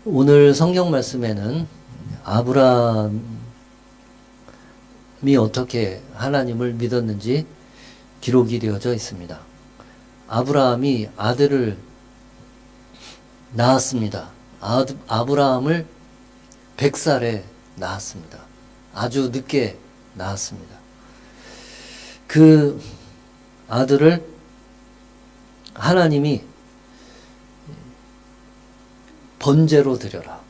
오늘 성경 말씀에는 아브라함이 어떻게 하나님을 믿었는지 기록이 되어져 있습니다. 아브라함이 아들을 낳았습니다. 아브라함을 100살에 낳았습니다. 아주 늦게 낳았습니다. 그 아들을 하나님이 번제로 드려라.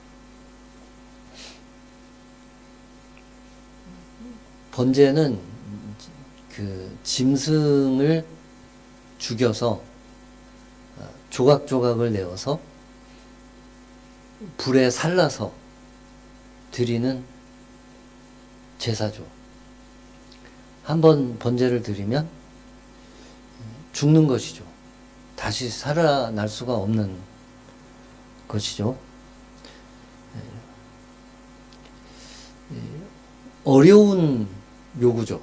번제는 그 짐승을 죽여서 조각조각을 내어서 불에 살라서 드리는 제사죠. 한번 번제를 드리면 죽는 것이죠. 다시 살아날 수가 없는 것이죠. 어려운 요구죠.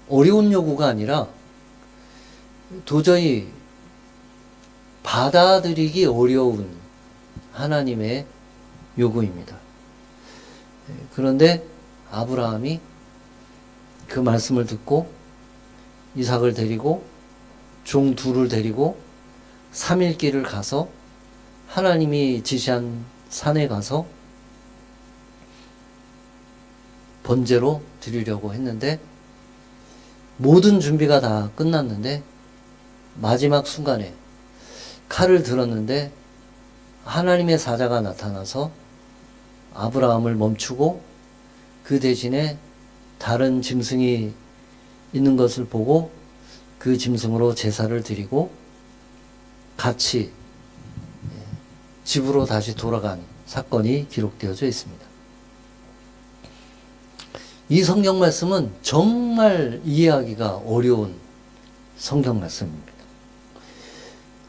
어려운 요구가 아니라 도저히 받아들이기 어려운 하나님의 요구입니다. 그런데 아브라함이 그 말씀을 듣고 이삭을 데리고 종 둘을 데리고 3일 길을 가서 하나님이 지시한 산에 가서 번제로 드리려고 했는데 모든 준비가 다 끝났는데 마지막 순간에 칼을 들었는데 하나님의 사자가 나타나서 아브라함을 멈추고 그 대신에 다른 짐승이 있는 것을 보고 그 짐승으로 제사를 드리고 같이 집으로 다시 돌아간 사건이 기록되어져 있습니다. 이 성경 말씀은 정말 이해하기가 어려운 성경 말씀입니다.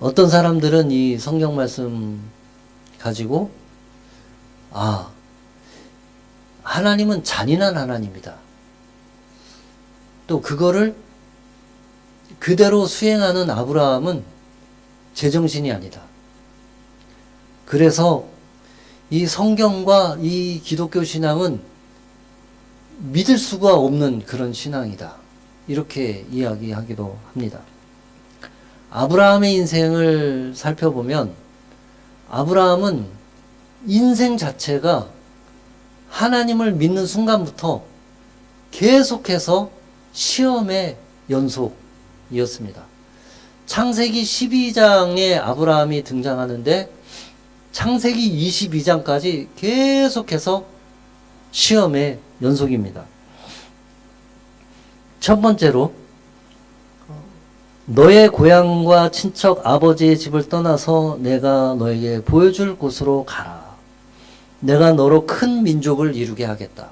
어떤 사람들은 이 성경 말씀 가지고 하나님은 잔인한 하나님이다. 또 그거를 그대로 수행하는 아브라함은 제정신이 아니다. 그래서 이 성경과 이 기독교 신앙은 믿을 수가 없는 그런 신앙이다. 이렇게 이야기하기도 합니다. 아브라함의 인생을 살펴보면 아브라함은 인생 자체가 하나님을 믿는 순간부터 계속해서 시험의 연속이었습니다. 창세기 12장에 아브라함이 등장하는데 창세기 22장까지 계속해서 시험의 연속입니다. 첫 번째로 너의 고향과 친척 아버지의 집을 떠나서 내가 너에게 보여줄 곳으로 가라. 내가 너로 큰 민족을 이루게 하겠다.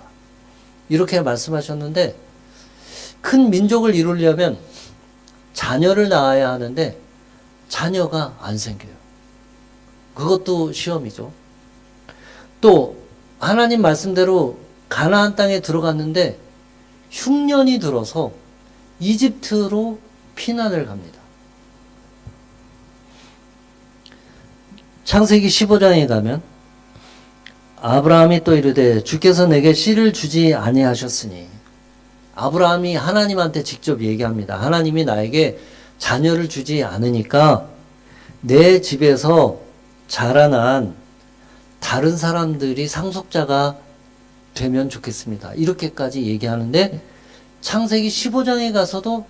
이렇게 말씀하셨는데 큰 민족을 이루려면 자녀를 낳아야 하는데 자녀가 안 생겨요. 그것도 시험이죠. 또 하나님 말씀대로 가나안 땅에 들어갔는데 흉년이 들어서 이집트로 피난을 갑니다. 창세기 15장에 가면 아브라함이 또 이르되 주께서 내게 씨를 주지 아니하셨으니 아브라함이 하나님한테 직접 얘기합니다. 하나님이 나에게 자녀를 주지 않으니까 내 집에서 자라난 다른 사람들이 상속자가 되면 좋겠습니다. 이렇게까지 얘기하는데 창세기 15장에 가서도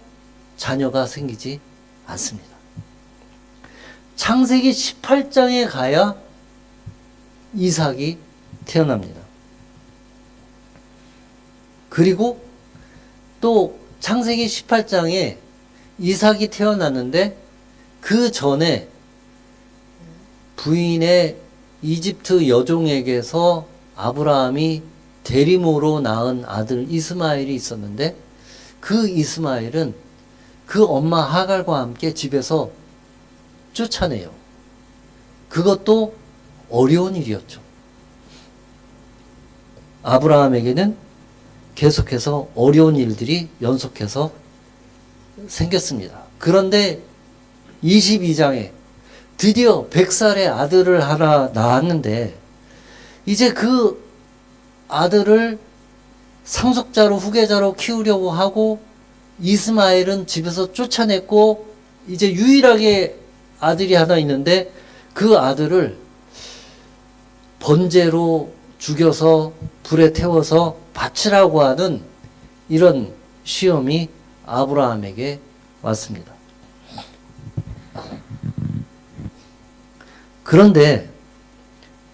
자녀가 생기지 않습니다. 창세기 18장에 가야 이삭이 태어납니다. 그리고 또 창세기 18장에 이삭이 태어났는데 그 전에 부인의 이집트 여종에게서 아브라함이 대리모로 낳은 아들 이스마엘이 있었는데 그 이스마엘은 그 엄마 하갈과 함께 집에서 쫓아내요. 그것도 어려운 일이었죠. 아브라함에게는 계속해서 어려운 일들이 연속해서 생겼습니다. 그런데 22장에 드디어 100살의 아들을 하나 낳았는데 이제 그 아들을 상속자로 후계자로 키우려고 하고 이스마엘은 집에서 쫓아냈고 이제 유일하게 아들이 하나 있는데 그 아들을 번제로 죽여서 불에 태워서 바치라고 하는 이런 시험이 아브라함에게 왔습니다. 그런데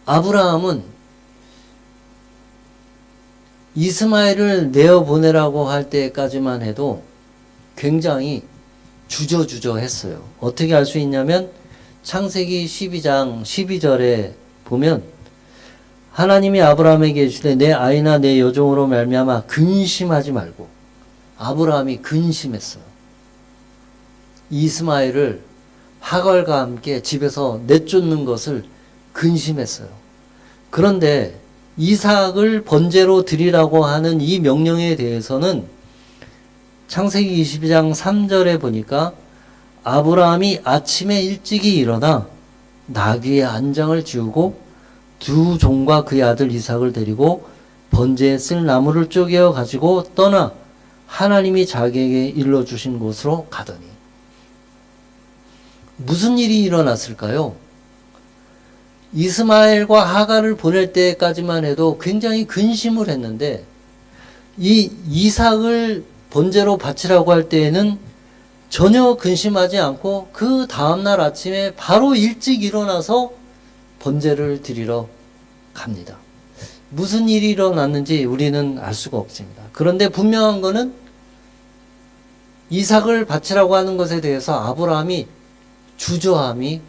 아브라함은 이스마엘을 내어보내라고 할 때까지만 해도 굉장히 주저주저했어요. 어떻게 알 수 있냐면 창세기 12장 12절에 보면 하나님이 아브라함에게 이르시되 내 아이나 내 여종으로 말미암아 근심하지 말고. 아브라함이 근심했어요. 이스마엘을 하갈과 함께 집에서 내쫓는 것을 근심했어요. 그런데 이삭을 번제로 드리라고 하는 이 명령에 대해서는 창세기 22장 3절에 보니까 아브라함이 아침에 일찍이 일어나 나귀의 안장을 지우고 두 종과 그의 아들 이삭을 데리고 번제에 쓸 나무를 쪼개어 가지고 떠나 하나님이 자기에게 일러주신 곳으로 가더니. 무슨 일이 일어났을까요? 이스마엘과 하갈을 보낼 때까지만 해도 굉장히 근심을 했는데 이 이삭을 번제로 바치라고 할 때에는 전혀 근심하지 않고 그 다음날 아침에 바로 일찍 일어나서 번제를 드리러 갑니다. 무슨 일이 일어났는지 우리는 알 수가 없습니다. 그런데 분명한 것은 이삭을 바치라고 하는 것에 대해서 아브라함이 주저함이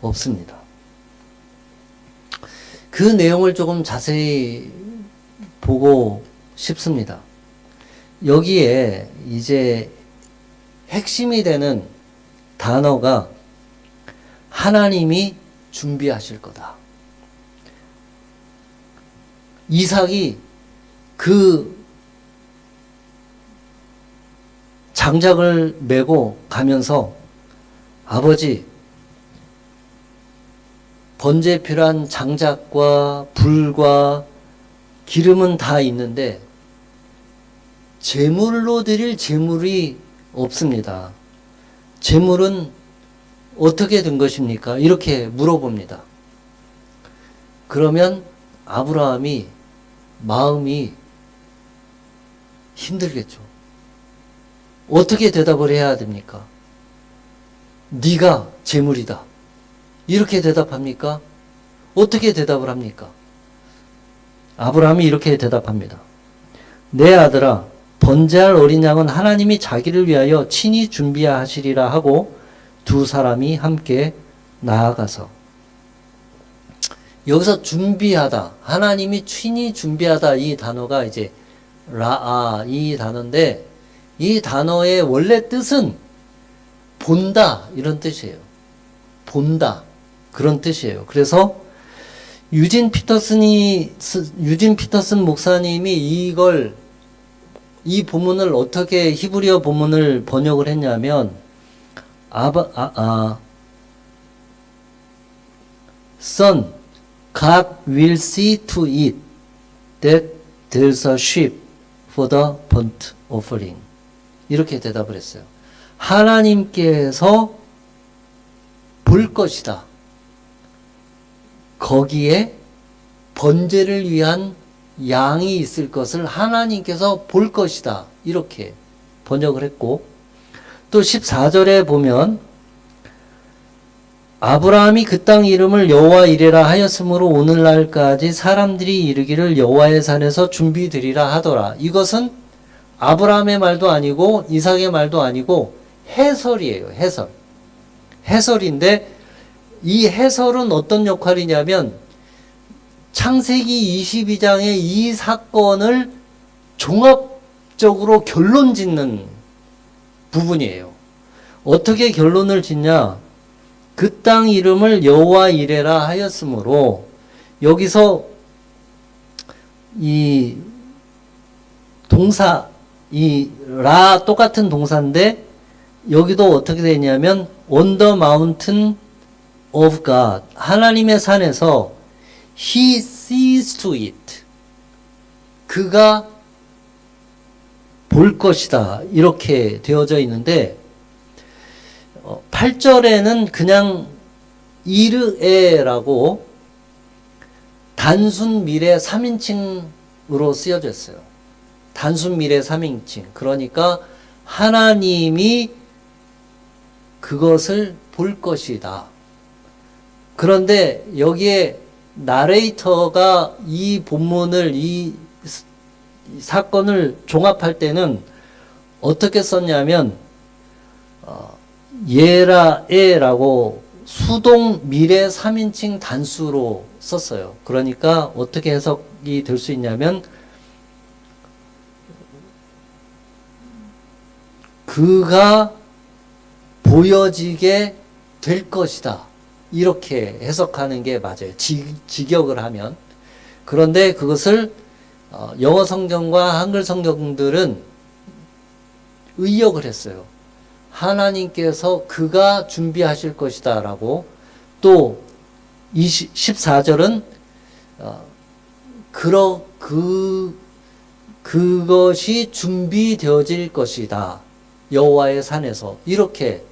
없습니다. 그 내용을 조금 자세히 보고 싶습니다. 여기에 이제 핵심이 되는 단어가 하나님이 준비하실 거다. 이삭이 그 장작을 메고 가면서 아버지, 번제에 필요한 장작과 불과 기름은 다 있는데 제물로 드릴 제물이 없습니다. 제물은 어떻게 된 것입니까? 이렇게 물어봅니다. 그러면 아브라함이 마음이 힘들겠죠. 어떻게 대답을 해야 됩니까? 네가 제물이다. 이렇게 대답합니까? 어떻게 대답을 합니까? 아브라함이 이렇게 대답합니다. 내 아들아, 번제할 어린 양은 하나님이 자기를 위하여 친히 준비하시리라 하고 두 사람이 함께 나아가서. 여기서 준비하다, 하나님이 친히 준비하다, 이 단어가 이제 라아, 이 단어인데 이 단어의 원래 뜻은 본다, 이런 뜻이에요. 본다, 그런 뜻이에요. 그래서 유진 피터슨 목사님이 이 본문을 어떻게 히브리어 본문을 번역을 했냐면 Son, God will see to it that there's a sheep for the burnt offering. 이렇게 대답을 했어요. 하나님께서 볼 것이다. 거기에 번제를 위한 양이 있을 것을 하나님께서 볼 것이다. 이렇게 번역을 했고, 또 14절에 보면 아브라함이 그 땅 이름을 여호와 이레라 하였으므로 오늘날까지 사람들이 이르기를 여호와의 산에서 준비되리라 하더라. 이것은 아브라함의 말도 아니고 이삭의 말도 아니고 해설이에요. 해설인데 이 해설은 어떤 역할이냐면 창세기 22장의 이 사건을 종합적으로 결론 짓는 부분이에요. 어떻게 결론을 짓냐? 그 땅 이름을 여호와 이레라 하였으므로, 여기서 이 동사, 이 라 똑같은 동사인데 여기도 어떻게 되냐면 on the mountain of God, 하나님의 산에서 he sees to it. 그가 볼 것이다. 이렇게 되어져 있는데 8절에는 그냥 이르에라고 단순 미래 3인칭으로 쓰여져 있어요. 단순 미래 3인칭. 그러니까 하나님이 그것을 볼 것이다. 그런데 여기에 나레이터가 이 본문을 이 사건을 종합할 때는 어떻게 썼냐면 예라에라고 수동 미래 3인칭 단수로 썼어요. 그러니까 어떻게 해석이 될 수 있냐면 그가 보여지게 될 것이다. 이렇게 해석하는 게 맞아요. 직역을 하면. 그런데 그것을 영어 성경과 한글 성경들은 의역을 했어요. 하나님께서 그가 준비하실 것이다 라고. 또 14절은 그것이 준비되어질 것이다. 여호와의 산에서. 이렇게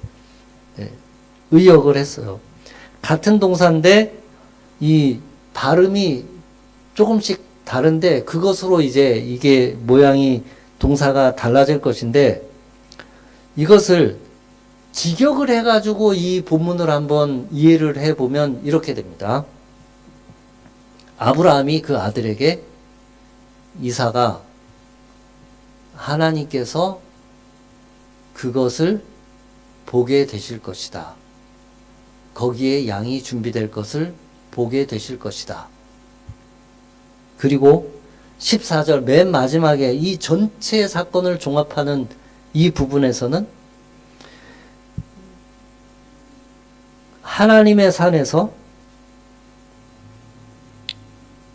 의역을 했어요. 같은 동사인데 이 발음이 조금씩 다른데 그것으로 이제 이게 모양이 동사가 달라질 것인데 이것을 직역을 해가지고 이 본문을 한번 이해를 해보면 이렇게 됩니다. 아브라함이 그 아들에게 이사가 하나님께서 그것을 보게 되실 것이다. 거기에 양이 준비될 것을 보게 되실 것이다. 그리고 14절 맨 마지막에 이 전체 사건을 종합하는 이 부분에서는 하나님의 산에서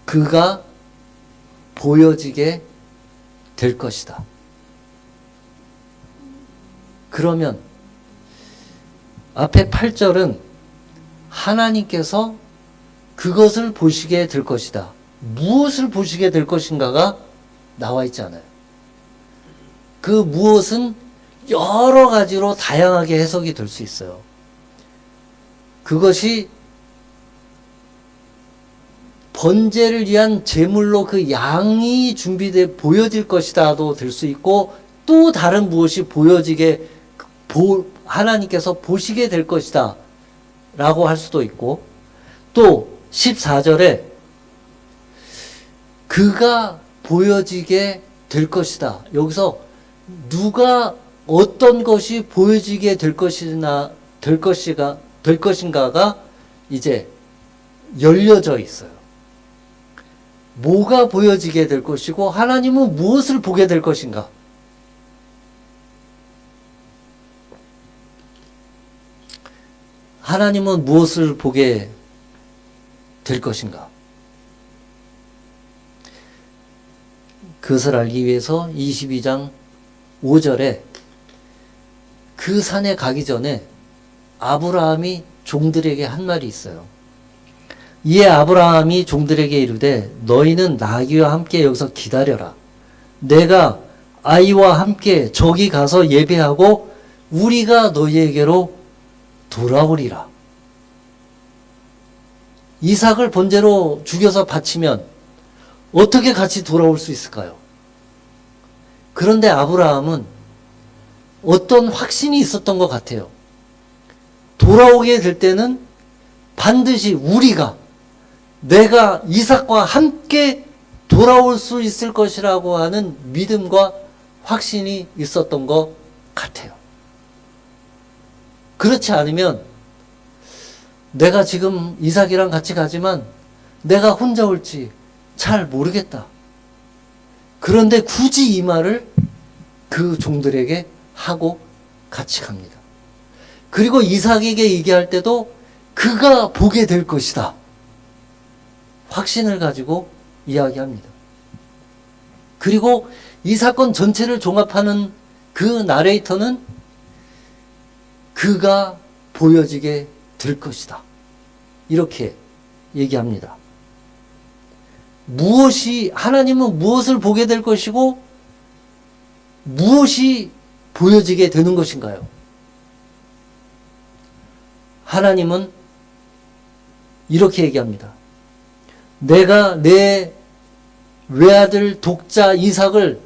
그가 보여지게 될 것이다. 그러면 앞에 8절은 하나님께서 그것을 보시게 될 것이다. 무엇을 보시게 될 것인가가 나와 있지 않아요. 그 무엇은 여러 가지로 다양하게 해석이 될 수 있어요. 그것이 번제를 위한 제물로 그 양이 준비돼 보여질 것이다도 될 수 있고 또 다른 무엇이 보여지게 하나님께서 보시게 될 것이다 라고 할 수도 있고 또 14절에 그가 보여지게 될 것이다. 여기서 누가 어떤 것이 보여지게 될 것인가가 이제 열려져 있어요. 뭐가 보여지게 될 것이고 하나님은 무엇을 보게 될 것인가? 하나님은 무엇을 보게 될 것인가? 그것을 알기 위해서 22장 5절에 그 산에 가기 전에 아브라함이 종들에게 한 말이 있어요. 이에 아브라함이 종들에게 이르되 너희는 나귀와 함께 여기서 기다려라. 내가 아이와 함께 저기 가서 예배하고 우리가 너희에게로 돌아오리라. 이삭을 번제로 죽여서 바치면 어떻게 같이 돌아올 수 있을까요? 그런데 아브라함은 어떤 확신이 있었던 것 같아요. 돌아오게 될 때는 반드시 내가 이삭과 함께 돌아올 수 있을 것이라고 하는 믿음과 확신이 있었던 것 같아요. 그렇지 않으면 내가 지금 이삭이랑 같이 가지만 내가 혼자 올지 잘 모르겠다. 그런데 굳이 이 말을 그 종들에게 하고 같이 갑니다. 그리고 이삭에게 얘기할 때도 그가 보게 될 것이다. 확신을 가지고 이야기합니다. 그리고 이 사건 전체를 종합하는 그 나레이터는 그가 보여지게 될 것이다. 이렇게 얘기합니다. 하나님은 무엇을 보게 될 것이고 무엇이 보여지게 되는 것인가요? 하나님은 이렇게 얘기합니다. 내가 내 외아들 독자 이삭을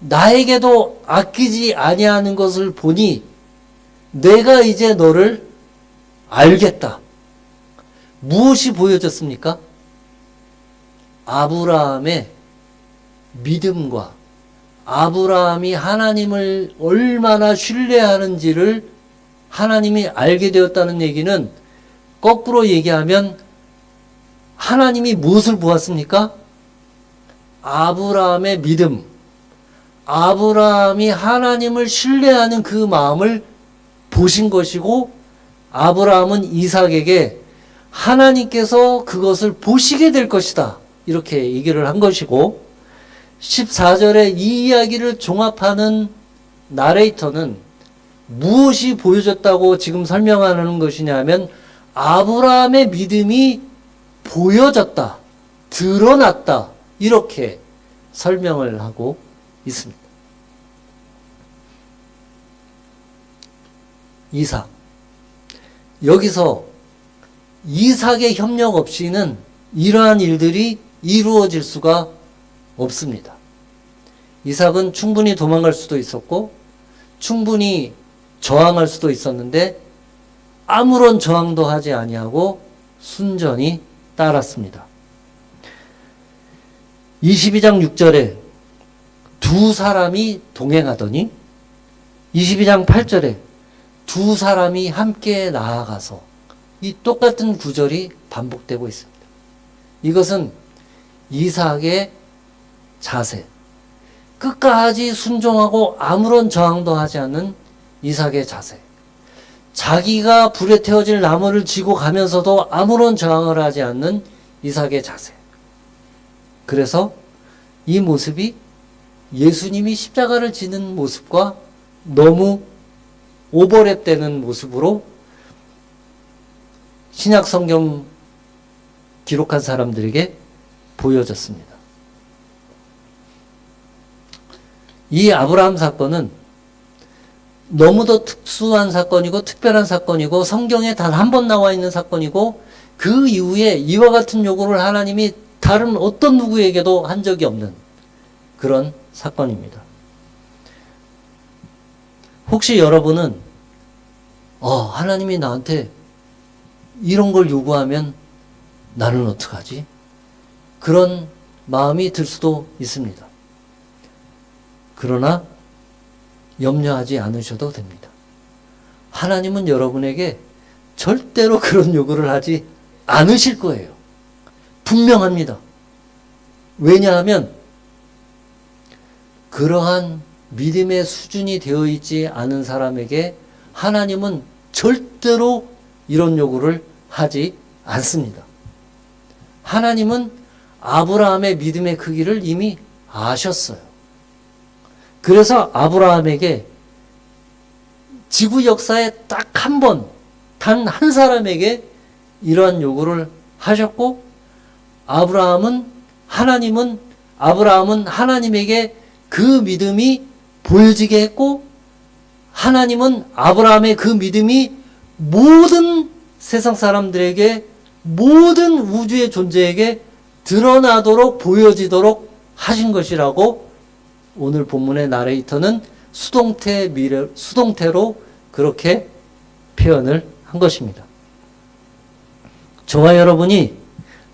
나에게도 아끼지 아니하는 것을 보니 내가 이제 너를 알겠다. 무엇이 보여졌습니까? 아브라함의 믿음과 아브라함이 하나님을 얼마나 신뢰하는지를 하나님이 알게 되었다는 얘기는 거꾸로 얘기하면 하나님이 무엇을 보았습니까? 아브라함의 믿음, 아브라함이 하나님을 신뢰하는 그 마음을 보신 것이고 아브라함은 이삭에게 하나님께서 그것을 보시게 될 것이다. 이렇게 얘기를 한 것이고 14절에 이 이야기를 종합하는 나레이터는 무엇이 보여졌다고 지금 설명하는 것이냐면 아브라함의 믿음이 보여졌다, 드러났다 이렇게 설명을 하고 있습니다. 이삭, 여기서 이삭의 협력 없이는 이러한 일들이 이루어질 수가 없습니다. 이삭은 충분히 도망갈 수도 있었고 충분히 저항할 수도 있었는데 아무런 저항도 하지 아니하고 순전히 따랐습니다. 22장 6절에 두 사람이 동행하더니 22장 8절에 두 사람이 함께 나아가서 이 똑같은 구절이 반복되고 있습니다. 이것은 이삭의 자세, 끝까지 순종하고 아무런 저항도 하지 않는 이삭의 자세, 자기가 불에 태워질 나무를 지고 가면서도 아무런 저항을 하지 않는 이삭의 자세. 그래서 이 모습이 예수님이 십자가를 지는 모습과 너무 오버랩되는 모습으로 신약 성경 기록한 사람들에게 보여졌습니다. 이 아브라함 사건은 너무도 특수한 사건이고 특별한 사건이고 성경에 단 한 번 나와 있는 사건이고 그 이후에 이와 같은 요구를 하나님이 다른 어떤 누구에게도 한 적이 없는 그런 사건입니다. 혹시 여러분은 하나님이 나한테 이런 걸 요구하면 나는 어떡하지? 그런 마음이 들 수도 있습니다. 그러나 염려하지 않으셔도 됩니다. 하나님은 여러분에게 절대로 그런 요구를 하지 않으실 거예요. 분명합니다. 왜냐하면 그러한 믿음의 수준이 되어 있지 않은 사람에게 하나님은 절대로 이런 요구를 하지 않습니다. 하나님은 아브라함의 믿음의 크기를 이미 아셨어요. 그래서 아브라함에게 지구 역사에 딱 한 번, 단 한 사람에게 이러한 요구를 하셨고, 아브라함은 하나님에게 그 믿음이 보여지게 했고, 하나님은 아브라함의 그 믿음이 모든 세상 사람들에게, 모든 우주의 존재에게 드러나도록 보여지도록 하신 것이라고 오늘 본문의 나레이터는 수동태로 그렇게 표현을 한 것입니다. 저와 여러분이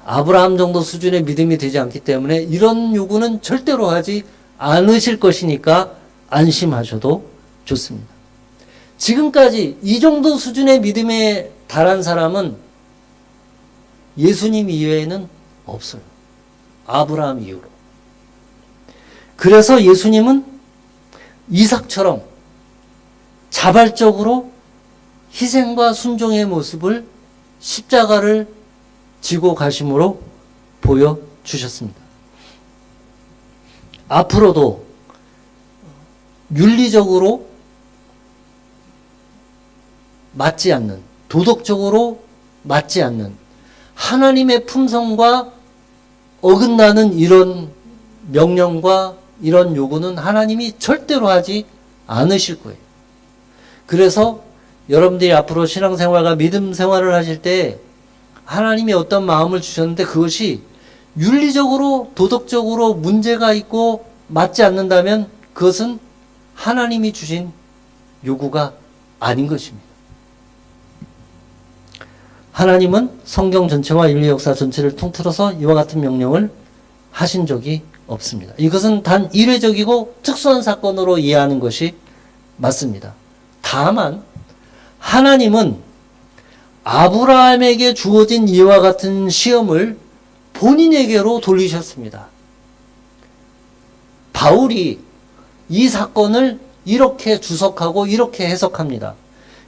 아브라함 정도 수준의 믿음이 되지 않기 때문에 이런 요구는 절대로 하지 않으실 것이니까 안심하셔도 좋습니다. 지금까지 이 정도 수준의 믿음에 달한 사람은 예수님 이외에는 없어요. 아브라함 이후로. 그래서 예수님은 이삭처럼 자발적으로 희생과 순종의 모습을 십자가를 지고 가심으로 보여주셨습니다. 앞으로도 윤리적으로 맞지 않는, 도덕적으로 맞지 않는 하나님의 품성과 어긋나는 이런 명령과 이런 요구는 하나님이 절대로 하지 않으실 거예요. 그래서 여러분들이 앞으로 신앙생활과 믿음 생활을 하실 때 하나님이 어떤 마음을 주셨는데 그것이 윤리적으로 도덕적으로 문제가 있고 맞지 않는다면 그것은 하나님이 주신 요구가 아닌 것입니다. 하나님은 성경 전체와 인류 역사 전체를 통틀어서 이와 같은 명령을 하신 적이 없습니다. 이것은 단 이례적이고 특수한 사건으로 이해하는 것이 맞습니다. 다만 하나님은 아브라함에게 주어진 이와 같은 시험을 본인에게로 돌리셨습니다. 바울이 이 사건을 이렇게 주석하고 이렇게 해석합니다.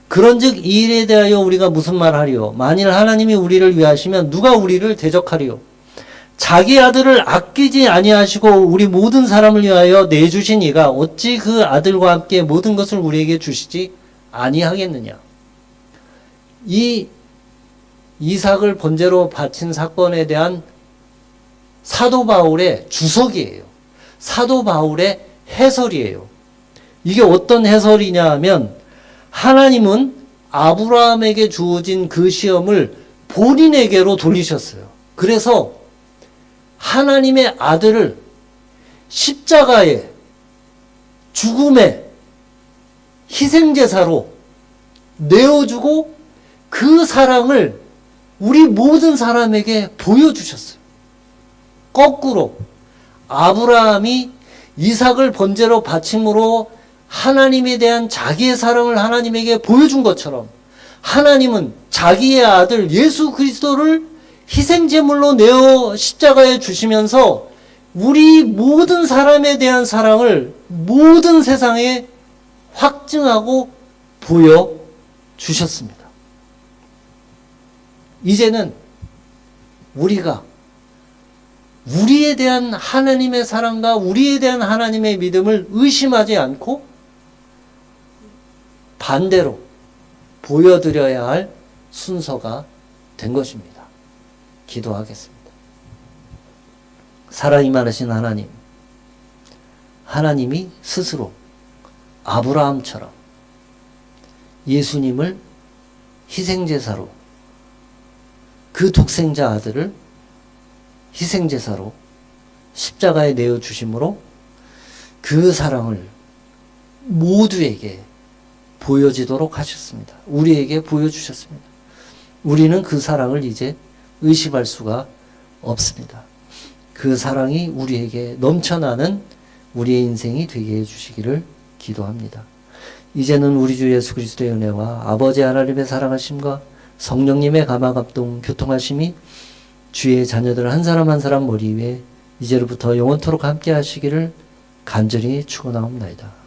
그런즉 이 일에 대하여 우리가 무슨 말하리요? 만일 하나님이 우리를 위하시면 누가 우리를 대적하리요? 자기 아들을 아끼지 아니하시고 우리 모든 사람을 위하여 내주신 이가 어찌 그 아들과 함께 모든 것을 우리에게 주시지 아니하겠느냐? 이 이삭을 번제로 바친 사건에 대한 사도 바울의 주석이에요. 사도 바울의 해설이에요. 이게 어떤 해설이냐 하면 하나님은 아브라함에게 주어진 그 시험을 본인에게로 돌리셨어요. 그래서 하나님의 아들을 십자가에 죽음의 희생제사로 내어주고 그 사랑을 우리 모든 사람에게 보여주셨어요. 거꾸로 아브라함이 이삭을 번제로 바침으로 하나님에 대한 자기의 사랑을 하나님에게 보여준 것처럼 하나님은 자기의 아들 예수 그리스도를 희생제물로 내어 십자가에 주시면서 우리 모든 사람에 대한 사랑을 모든 세상에 확증하고 보여주셨습니다. 이제는 우리가 우리에 대한 하나님의 사랑과 우리에 대한 하나님의 믿음을 의심하지 않고 반대로 보여드려야 할 순서가 된 것입니다. 기도하겠습니다. 살아 임하신 하나님, 하나님이 스스로 아브라함처럼 예수님을 희생제사로 그 독생자 아들을 희생제사로 십자가에 내어주심으로 그 사랑을 모두에게 보여지도록 하셨습니다. 우리에게 보여주셨습니다. 우리는 그 사랑을 이제 의심할 수가 없습니다. 그 사랑이 우리에게 넘쳐나는 우리의 인생이 되게 해주시기를 기도합니다. 이제는 우리 주 예수 그리스도의 은혜와 아버지 하나님의 사랑하심과 성령님의 감화감동 교통하심이 주의 자녀들 한 사람 한 사람 머리 위에 이제로부터 영원토록 함께 하시기를 간절히 축원하옵나이다.